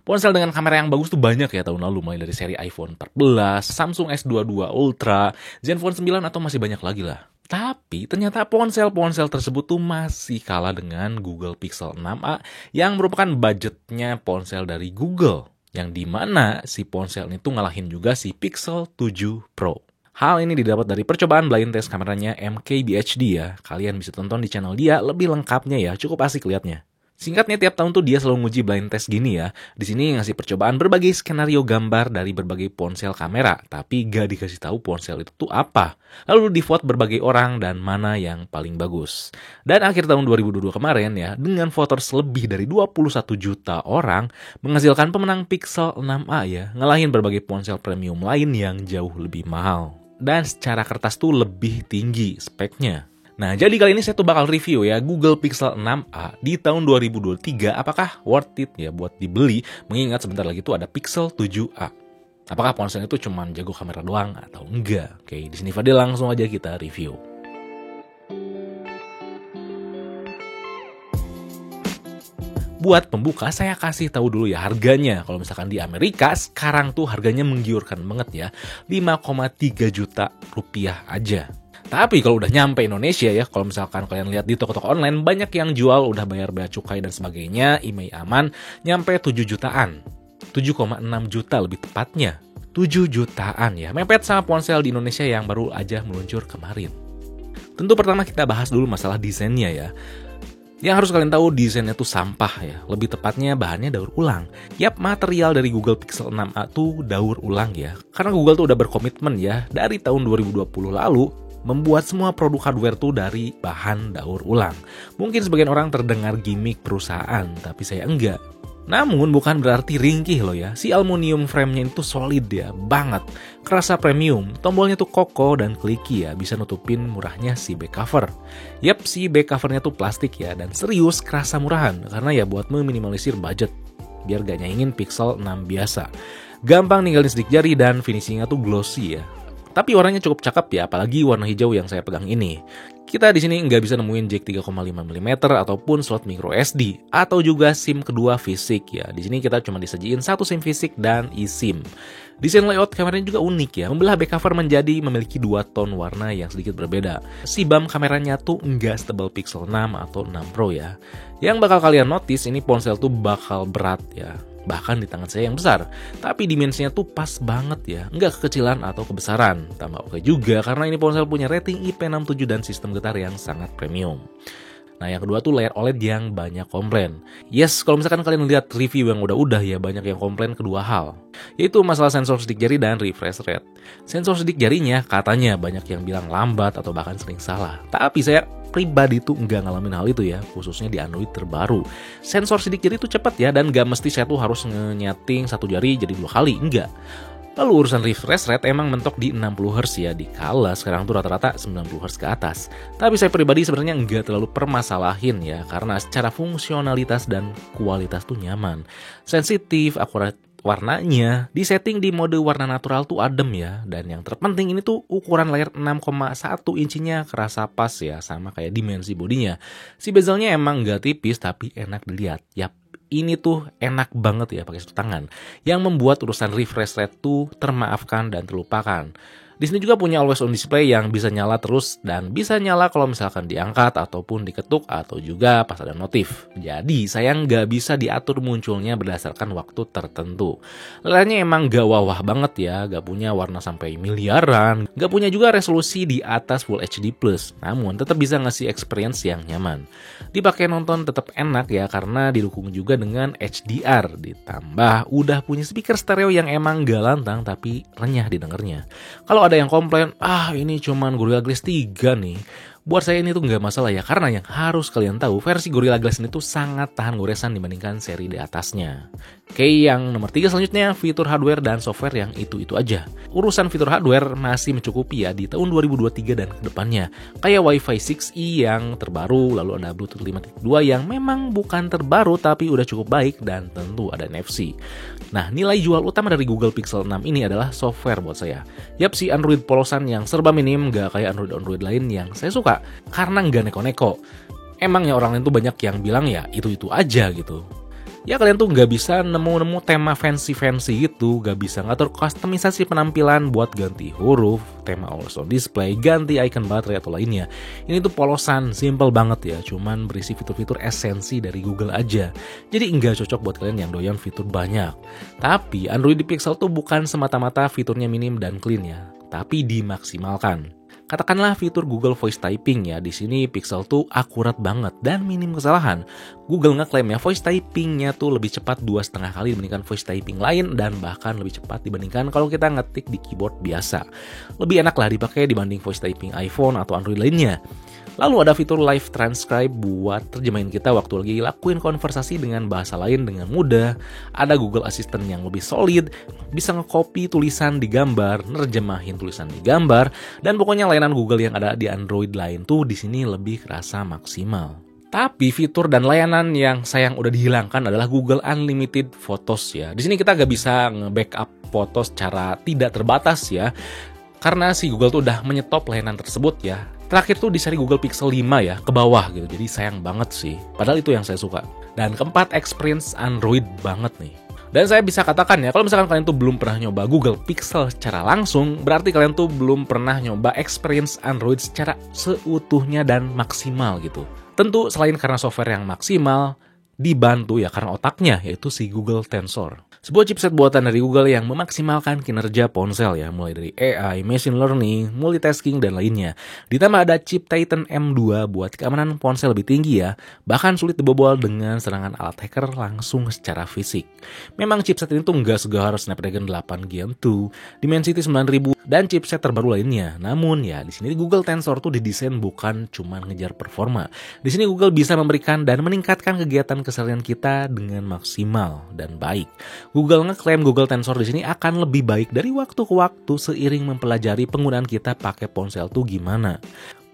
Ponsel dengan kamera yang bagus tuh banyak ya tahun lalu, mulai dari seri iPhone 14, Samsung S22 Ultra, Zenfone 9 atau masih banyak lagi lah. Tapi ternyata ponsel-ponsel tersebut tuh masih kalah dengan Google Pixel 6a yang merupakan budgetnya ponsel dari Google. Yang dimana si ponsel ini tuh ngalahin juga si Pixel 7 Pro. Hal ini didapat dari percobaan blind test kameranya MKBHD ya. Kalian bisa tonton di channel dia lebih lengkapnya ya, cukup asik liatnya. Singkatnya tiap tahun tuh dia selalu nguji blind test gini ya. Di sini ngasih percobaan berbagai skenario gambar dari berbagai ponsel kamera, tapi gak dikasih tahu ponsel itu tuh apa. Lalu di vote berbagai orang dan mana yang paling bagus. Dan akhir tahun 2022 kemarin ya, dengan voters lebih dari 21 juta orang, menghasilkan pemenang Pixel 6a ya, ngalahin berbagai ponsel premium lain yang jauh lebih mahal. Dan secara kertas tuh lebih tinggi speknya. Nah, jadi kali ini saya tuh bakal review ya Google Pixel 6a di tahun 2023 apakah worth it ya buat dibeli, mengingat sebentar lagi tuh ada Pixel 7a. Apakah ponsel itu cuma jago kamera doang atau enggak? Oke, di sini Fadil langsung aja kita review. Buat pembuka, saya kasih tahu dulu ya harganya. Kalau misalkan di Amerika, sekarang tuh harganya menggiurkan banget ya. 5,3 juta rupiah aja. Tapi kalau udah nyampe Indonesia ya, kalau misalkan kalian lihat di toko-toko online, banyak yang jual udah bayar bea cukai dan sebagainya, IMEI aman, nyampe 7 jutaan. 7,6 juta lebih tepatnya. 7 jutaan ya, mepet sama ponsel di Indonesia yang baru aja meluncur kemarin. Tentu pertama kita bahas dulu masalah desainnya ya. Yang harus kalian tahu, desainnya tuh sampah ya. Lebih tepatnya bahannya daur ulang. Yap, material dari Google Pixel 6a tuh daur ulang ya. Karena Google tuh udah berkomitmen ya, dari tahun 2020 lalu, membuat semua produk hardware tuh dari bahan daur ulang. Mungkin sebagian orang terdengar gimmick perusahaan, tapi saya enggak. Namun bukan berarti ringkih loh ya. Si aluminium frame-nya itu solid ya, banget. Kerasa premium, tombolnya tuh kokoh dan kliki ya, bisa nutupin murahnya si back cover. Yap, si back covernya tuh plastik ya, dan serius kerasa murahan. Karena ya buat meminimalisir budget, biar gak nyaingin Pixel 6 biasa. Gampang ninggalin sidik jari dan finishingnya tuh glossy ya. Tapi warnanya cukup cakep ya, apalagi warna hijau yang saya pegang ini. Kita di sini nggak bisa nemuin jack 3,5 mm ataupun slot micro SD atau juga SIM kedua fisik ya. Di sini kita cuma disajiin satu SIM fisik dan eSIM. Desain layout kameranya juga unik ya, membelah back cover menjadi memiliki dua tone warna yang sedikit berbeda. Si BAM kameranya tuh nggak setebal Pixel 6 atau 6 Pro ya. Yang bakal kalian notice ini ponsel tuh bakal berat ya. Bahkan di tangan saya yang besar, tapi dimensinya tuh pas banget ya, nggak kekecilan atau kebesaran. Tambah oke juga karena ini ponsel punya rating IP67 dan sistem getar yang sangat premium. Nah, yang kedua tuh layar OLED yang banyak komplain. Yes, kalau misalkan kalian lihat review yang udah ya banyak yang komplain kedua hal, yaitu masalah sensor sidik jari dan refresh rate. Sensor sidik jarinya katanya banyak yang bilang lambat atau bahkan sering salah. Tapi saya pribadi tuh nggak ngalamin hal itu ya, khususnya di Android terbaru. Sensor sidik jari tuh cepet ya, dan nggak mesti saya tuh harus nyeting satu jari jadi 2 kali, enggak. Lalu urusan refresh rate emang mentok di 60Hz ya, dikala sekarang tuh rata-rata 90Hz ke atas. Tapi saya pribadi sebenarnya nggak terlalu permasalahin ya, karena secara fungsionalitas dan kualitas tuh nyaman. Sensitif, akurat warnanya, disetting di mode warna natural tuh adem ya. Dan yang terpenting ini tuh ukuran layar 6,1 inchinya kerasa pas ya, sama kayak dimensi bodinya. Si bezelnya emang nggak tipis tapi enak dilihat. Yap, ini tuh enak banget ya pakai satu tangan, yang membuat urusan refresh rate tuh termaafkan dan terlupakan. Di sini juga punya always on display yang bisa nyala terus dan bisa nyala kalau misalkan diangkat ataupun diketuk atau juga pas ada notif. Jadi saya nggak bisa diatur munculnya berdasarkan waktu tertentu. Layarnya emang gak wah-wah banget ya, gak punya warna sampai miliaran, gak punya juga resolusi di atas Full HD+, namun tetap bisa ngasih experience yang nyaman. Dipakai nonton tetap enak ya karena didukung juga dengan HDR, ditambah udah punya speaker stereo yang emang gak lantang tapi renyah didengarnya. Kalau ada yang komplain, ini cuman Gorilla Glass 3 nih. Buat saya ini tuh nggak masalah ya, karena yang harus kalian tahu, versi Gorilla Glass ini tuh sangat tahan goresan dibandingkan seri di atasnya. Oke, yang nomor 3 selanjutnya, fitur hardware dan software yang itu-itu aja. Urusan fitur hardware masih mencukupi ya di tahun 2023 dan kedepannya. Kayak Wi-Fi 6E yang terbaru, lalu ada Bluetooth 5.2 yang memang bukan terbaru tapi udah cukup baik, dan tentu ada NFC. Nah, nilai jual utama dari Google Pixel 6 ini adalah software buat saya. Yap, si Android polosan yang serba minim, gak kayak Android lain yang saya suka. Karena nggak neko-neko. Emangnya orang lain tuh banyak yang bilang ya itu-itu aja gitu. Ya kalian tuh nggak bisa nemu-nemu tema fancy-fancy gitu, nggak bisa ngatur kustomisasi penampilan buat ganti huruf, tema always on display, ganti icon baterai atau lainnya. Ini tuh polosan, simple banget ya, cuman berisi fitur-fitur esensi dari Google aja. Jadi nggak cocok buat kalian yang doyan fitur banyak. Tapi Android di Pixel tuh bukan semata-mata fiturnya minim dan clean ya, tapi dimaksimalkan. Katakanlah fitur Google Voice Typing ya, di sini Pixel tuh akurat banget dan minim kesalahan. Google ngeklaim ya voice typingnya tuh lebih cepat 2,5 kali dibandingkan voice typing lain dan bahkan lebih cepat dibandingkan kalau kita ngetik di keyboard biasa. Lebih enak lah dipakai dibanding voice typing iPhone atau Android lainnya. Lalu ada fitur live transcribe buat terjemahin kita waktu lagi lakuin konversasi dengan bahasa lain dengan mudah. Ada Google Assistant yang lebih solid, bisa nge-copy tulisan di gambar, nerjemahin tulisan di gambar, dan pokoknya layanan Google yang ada di Android lain tuh di sini lebih kerasa maksimal. Tapi fitur dan layanan yang sayang udah dihilangkan adalah Google Unlimited Photos ya. Di sini kita gak bisa nge-backup foto secara tidak terbatas ya. Karena si Google tuh udah menyetop layanan tersebut ya. Terakhir tuh di seri Google Pixel 5 ya, ke bawah gitu. Jadi sayang banget sih. Padahal itu yang saya suka. Dan keempat, experience Android banget nih. Dan saya bisa katakan ya, kalau misalkan kalian tuh belum pernah nyoba Google Pixel secara langsung, berarti kalian tuh belum pernah nyoba experience Android secara seutuhnya dan maksimal gitu. Tentu selain karena software yang maksimal, dibantu ya karena otaknya, yaitu si Google Tensor. Sebuah chipset buatan dari Google yang memaksimalkan kinerja ponsel ya, mulai dari AI, machine learning, multitasking, dan lainnya. Ditambah ada chip Titan M2 buat keamanan ponsel lebih tinggi ya, bahkan sulit dibobol dengan serangan alat hacker langsung secara fisik. Memang chipset ini tuh nggak segahar Snapdragon 8 Gen 2, Dimensity 9000, dan chipset terbaru lainnya. Namun ya, di sini Google Tensor tuh didesain bukan cuma ngejar performa. Di sini Google bisa memberikan dan meningkatkan kegiatan keseharian kita dengan maksimal dan baik. Google ngeklaim Google Tensor di sini akan lebih baik dari waktu ke waktu seiring mempelajari penggunaan kita pakai ponsel tuh gimana.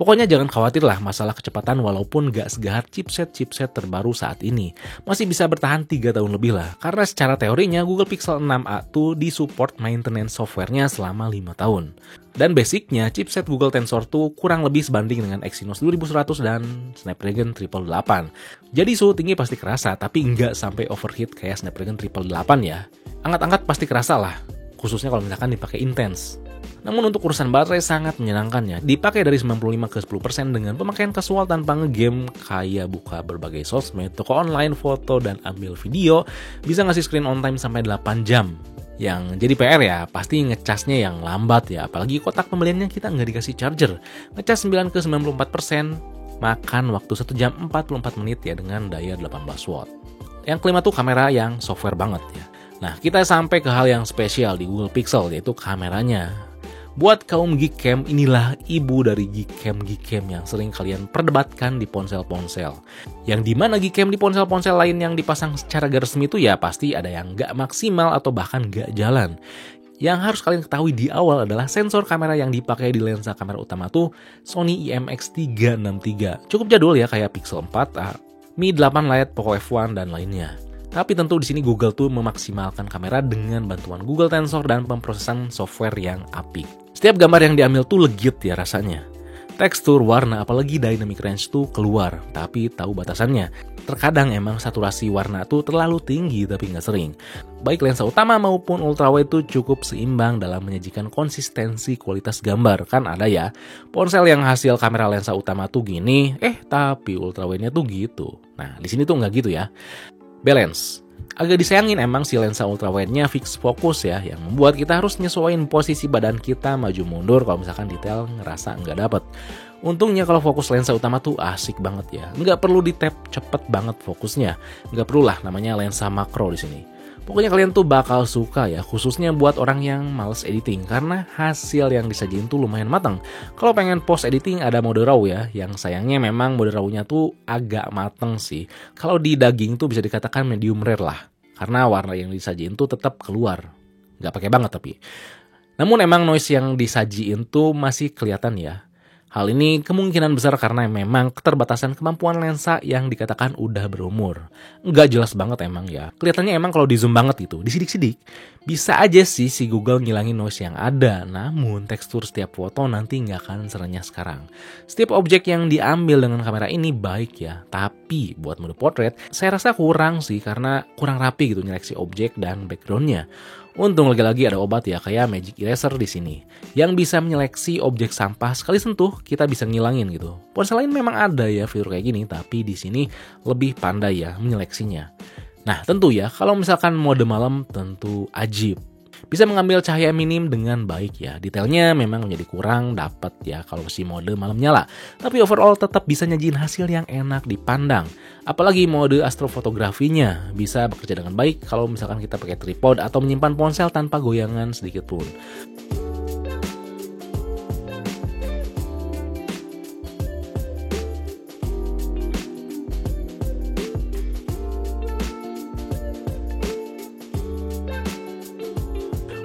Pokoknya jangan khawatir lah masalah kecepatan walaupun gak segahar chipset terbaru saat ini. Masih bisa bertahan 3 tahun lebih lah. Karena secara teorinya Google Pixel 6a tuh disupport maintenance softwarenya selama 5 tahun. Dan basicnya chipset Google Tensor tuh kurang lebih sebanding dengan Exynos 2100 dan Snapdragon 888. Jadi suhu tinggi pasti kerasa, tapi nggak sampai overheat kayak Snapdragon 888 ya. Angkat-angkat pasti kerasa lah, khususnya kalau misalkan dipakai intens. Namun untuk urusan baterai sangat menyenangkan ya. Dipakai dari 95 ke 10% dengan pemakaian casual tanpa ngegame, kayak buka berbagai sosmed, toko online, foto, dan ambil video. Bisa ngasih screen on time sampai 8 jam. Yang jadi PR ya, pasti ngecasnya yang lambat ya. Apalagi kotak pembeliannya kita nggak dikasih charger. Ngecas 9 ke 94%, makan waktu 1 jam 44 menit ya dengan daya 18 watt. Yang kelima tuh kamera yang software banget ya. Nah, kita sampai ke hal yang spesial di Google Pixel, yaitu kameranya. Buat kaum geekcam, inilah ibu dari geekcam yang sering kalian perdebatkan di ponsel-ponsel. Yang dimana geekcam di ponsel-ponsel lain yang dipasang secara resmi itu ya pasti ada yang nggak maksimal atau bahkan nggak jalan. Yang harus kalian ketahui di awal adalah sensor kamera yang dipakai di lensa kamera utama tuh Sony IMX363. Cukup jadul ya, kayak Pixel 4a, Mi 8 Lite, Poco F1, dan lainnya. Tapi tentu di sini Google tuh memaksimalkan kamera dengan bantuan Google Tensor dan pemrosesan software yang apik. Setiap gambar yang diambil tuh legit ya rasanya. Tekstur, warna, apalagi dynamic range tuh keluar, tapi tahu batasannya. Terkadang emang saturasi warna tuh terlalu tinggi tapi nggak sering. Baik lensa utama maupun ultrawide tuh cukup seimbang dalam menyajikan konsistensi kualitas gambar. Kan ada ya, ponsel yang hasil kamera lensa utama tuh gini, tapi ultrawide-nya tuh gitu. Nah, di sini tuh nggak gitu ya. Balance. Agak disayangin emang si lensa ultrawide-nya fix fokus ya, yang membuat kita harus nyesuaiin posisi badan kita maju mundur kalau misalkan detail ngerasa nggak dapet. Untungnya kalau fokus lensa utama tuh asik banget ya, nggak perlu di tap cepet banget fokusnya, nggak perlu lah namanya lensa makro di sini. Pokoknya kalian tuh bakal suka ya, khususnya buat orang yang males editing, karena hasil yang disajiin tuh lumayan matang. Kalau pengen post editing ada mode raw ya, yang sayangnya memang mode raw-nya tuh agak mateng sih. Kalau di daging tuh bisa dikatakan medium rare lah, karena warna yang disajiin tuh tetap keluar. Nggak pakai banget tapi. Namun emang noise yang disajiin tuh masih kelihatan ya. Hal ini kemungkinan besar karena memang keterbatasan kemampuan lensa yang dikatakan udah berumur. Nggak jelas banget emang ya. Kelihatannya emang kalau di zoom banget gitu, disidik-sidik, bisa aja sih si Google ngilangin noise yang ada. Namun tekstur setiap foto nanti nggak akan serenyah sekarang. Setiap objek yang diambil dengan kamera ini baik ya. Tapi buat mode portrait, saya rasa kurang sih karena kurang rapi gitu nyeleksi objek dan backgroundnya. Untung lagi-lagi ada obat ya kayak Magic Eraser di sini yang bisa menyeleksi objek sampah sekali sentuh kita bisa ngilangin gitu. Ponsel lain memang ada ya fitur kayak gini tapi di sini lebih pandai ya menyeleksinya. Nah tentu ya kalau misalkan mode malam tentu ajib. Bisa mengambil cahaya minim dengan baik ya. Detailnya memang menjadi kurang dapat ya kalau si mode malam nyala. Tapi overall tetap bisa nyajin hasil yang enak dipandang. Apalagi mode astrofotografinya bisa bekerja dengan baik kalau misalkan kita pakai tripod atau menyimpan ponsel tanpa goyangan sedikit pun.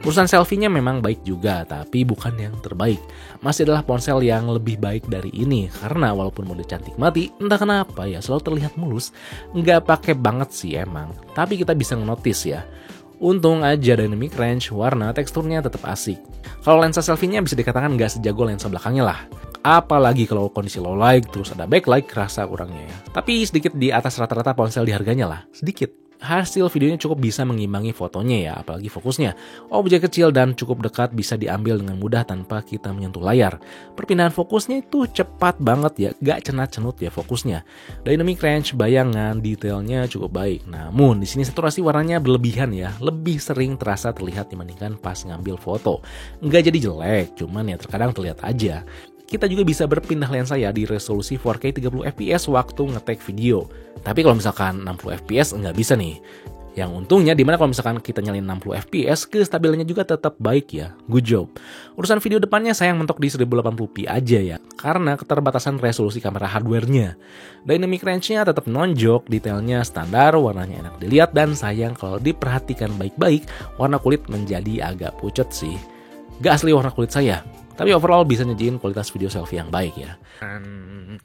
Urusan selfie-nya memang baik juga, tapi bukan yang terbaik. Masih adalah ponsel yang lebih baik dari ini, karena walaupun mode cantik mati, entah kenapa ya selalu terlihat mulus. Nggak pakai banget sih emang, tapi kita bisa notice ya. Untung aja dynamic range, warna, teksturnya tetap asik. Kalau lensa selfie-nya bisa dikatakan nggak sejago lensa belakangnya lah. Apalagi kalau kondisi low light, terus ada backlight, kerasa kurangnya ya. Tapi sedikit di atas rata-rata ponsel di harganya lah, sedikit. Hasil videonya cukup bisa mengimbangi fotonya ya, apalagi fokusnya. Objek kecil dan cukup dekat bisa diambil dengan mudah tanpa kita menyentuh layar. Perpindahan fokusnya itu cepat banget ya, gak cenat-cenut ya fokusnya. Dynamic range, bayangan, detailnya cukup baik. Namun di sini saturasi warnanya berlebihan ya, lebih sering terasa terlihat dibandingkan pas ngambil foto. Nggak jadi jelek, cuman ya terkadang terlihat aja. Kita juga bisa berpindah lensa ya di resolusi 4K 30 fps waktu nge-take video. Tapi kalau misalkan 60 fps nggak bisa nih. Yang untungnya dimana kalau misalkan kita nyalin 60 fps, kestabilannya juga tetap baik ya. Good job. Urusan video depannya sayang mentok di 1080p aja ya. Karena keterbatasan resolusi kamera hardware-nya. Dynamic range-nya tetap nonjok, detailnya standar, warnanya enak dilihat, dan sayang kalau diperhatikan baik-baik, warna kulit menjadi agak pucat sih. Gak asli warna kulit saya. Tapi overall bisa nyajiin kualitas video selfie yang baik ya.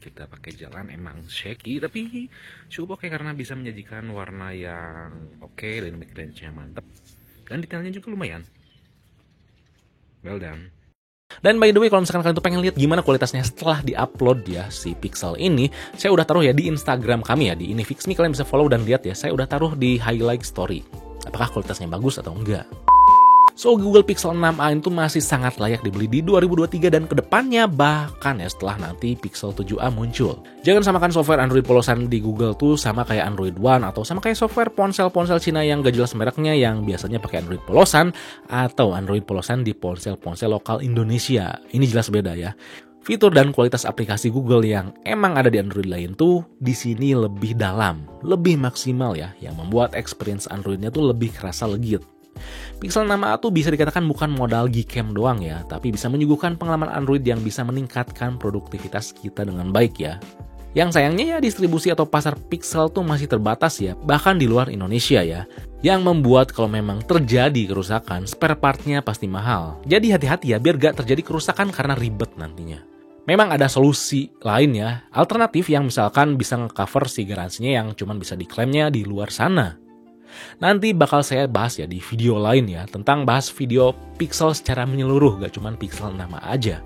Kita pakai jalan emang shaky tapi cukup oke karena bisa menyajikan warna yang oke, dynamic range-nya mantep. Dan detailnya juga lumayan. Well done. Dan by the way kalau misalkan kalian tuh pengen lihat gimana kualitasnya setelah diupload ya si Pixel ini, saya udah taruh ya di Instagram kami ya, di Inifixme, kalian bisa follow dan lihat ya, saya udah taruh di highlight story. Apakah kualitasnya bagus atau enggak? So, Google Pixel 6a itu masih sangat layak dibeli di 2023 dan kedepannya, bahkan ya setelah nanti Pixel 7a muncul. Jangan samakan software Android polosan di Google tuh sama kayak Android One atau sama kayak software ponsel-ponsel Cina yang gak jelas mereknya yang biasanya pakai Android polosan atau Android polosan di ponsel-ponsel lokal Indonesia. Ini jelas beda ya. Fitur dan kualitas aplikasi Google yang emang ada di Android lain tuh di sini lebih dalam, lebih maksimal ya, yang membuat experience Androidnya tuh lebih kerasa legit. Pixel 6a tuh bisa dikatakan bukan modal Gcam doang ya, tapi bisa menyuguhkan pengalaman Android yang bisa meningkatkan produktivitas kita dengan baik ya. Yang sayangnya ya distribusi atau pasar Pixel tuh masih terbatas ya, bahkan di luar Indonesia ya. Yang membuat kalau memang terjadi kerusakan, spare partnya pasti mahal. Jadi hati-hati ya biar gak terjadi kerusakan karena ribet nantinya. Memang ada solusi lain ya, alternatif yang misalkan bisa nge-cover si garansinya yang cuman bisa diklaimnya di luar sana. Nanti bakal saya bahas ya di video lain ya, tentang bahas video Pixel secara menyeluruh, gak cuman Pixel 6a aja.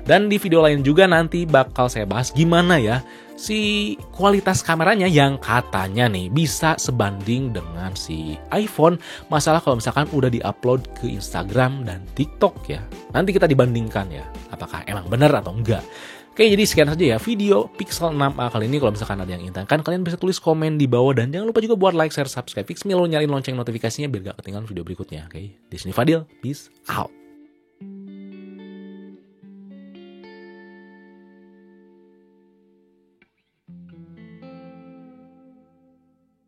Dan di video lain juga nanti bakal saya bahas gimana ya si kualitas kameranya yang katanya nih bisa sebanding dengan si iPhone. Masalah kalau misalkan udah diupload ke Instagram dan TikTok ya. Nanti kita dibandingkan ya, apakah emang benar atau enggak. Oke, jadi sekian saja ya video Pixel 6a kali ini. Kalau misalkan ada yang inginkan, kalian bisa tulis komen di bawah. Dan jangan lupa juga buat like, share, subscribe Fixme, lo nyalain lonceng notifikasinya biar gak ketinggalan video berikutnya. Oke, di sini Fadil, peace out.